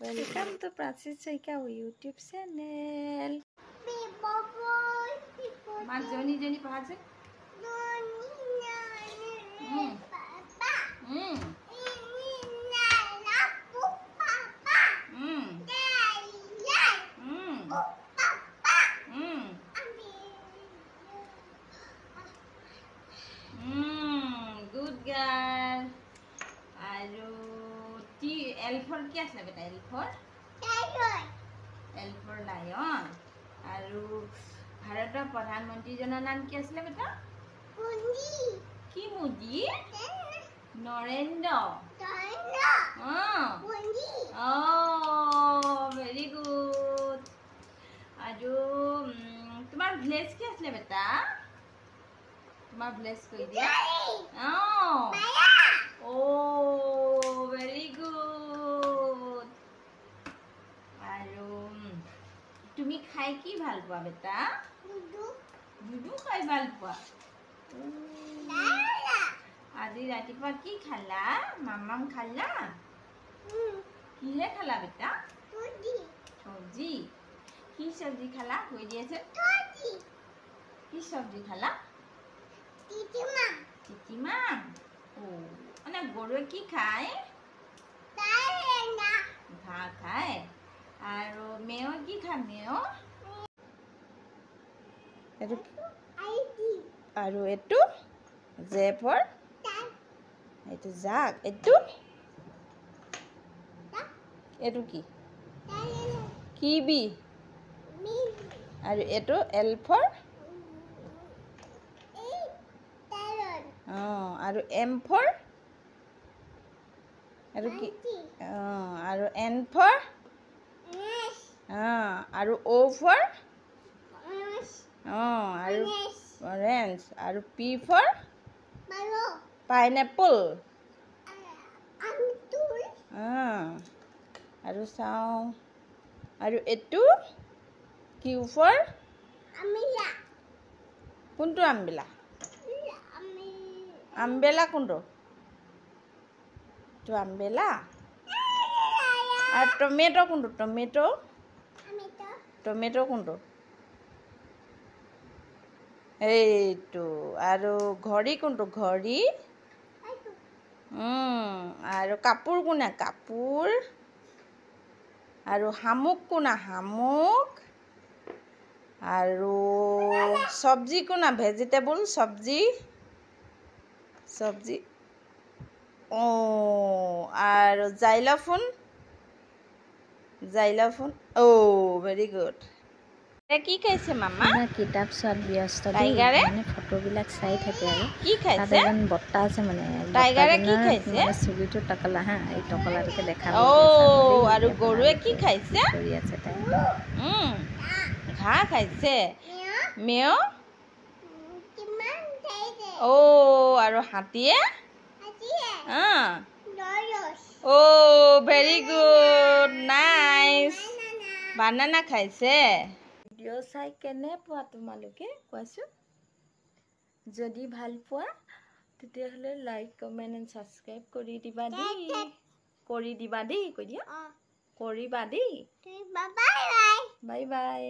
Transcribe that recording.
Welcome to Prachi Chaika YouTube channel. Ma Joni pahaje. Good girl. Aru L for क्या है बेटा? L for lion. आरु भारत प्रधानमंत्री जনৰ नाम কি আছিল বেটা? মোদী। কি মোদী? নৰেন্দ্ৰ। মোদী। very good. आरु তোমাৰ ভিলেজ কি আছিল বেটা? তোমাৰ ভিলেজ কৈ দিয়া। very good. তুমি খাই কি ভাল পোৱা বেটা? দুধু খাই ভাল পোৱা। আজি ৰাতিপুৱা কি খালা? মামাম খালা? কিহে খালা বেটা? চব্জি। কি চব্জি খালা? কৈ দিয়েছে। কি চব্জি খালা? টিটিমাম। মানে গৰুৱে কি খায়? ঘাঁহ খায়। আৰু মেও কি খায়? মেও আৰু এটো জেফৰ এটো জাক এটো এটো কি কিবি আৰু এটো এল ফৰ আৰু এম ফৰ আৰু কি আৰু এন ফৰ আৰু O for আৰু orange আৰু P for pineapple আৰু চাও আৰু এটো Q for কোনটো আমবেলা আমবেলা কোনটো তো আমবেলা আৰু টমেটো কোনটো টমেটো কোনটো এইটো আৰু ঘড়ী কোনটো ঘড়ী আৰু কাপোৰ কোনা কাপোৰ আৰু হামুক কোনা হামুক আৰু সবজি কোনা ভেজিটেবল সবজি আৰু জাইলাফোন very good. কি খাইছে মামা? কিতাপ চোৱাত ব্যস্ত টাইগাৰে মানে ফটোবিলাক চাই থাকে আৰু কি খাইছে? তাত এজন বট্টা আছে মানে টাইগাৰে কি খাইছে? চুলিটো টকলা এই টকলাটোকে দেখা আৰু গৰুৱে কি খাইছে? কৰি আছে তাই ঘাঁহ খাইছে মেও আৰু হাতীয়ে very good nice banana খাইছে ভিডিও চাই কেনে পোৱা তোমালোকে কোৱাচোন যদি ভাল পোৱা তেতিয়াহলে লাইক কমেন্ট এণ্ড সাবস্ক্ৰাইব কৰি দিবা দেই কৈ দিয়া কৰিবা দেই বাই বাই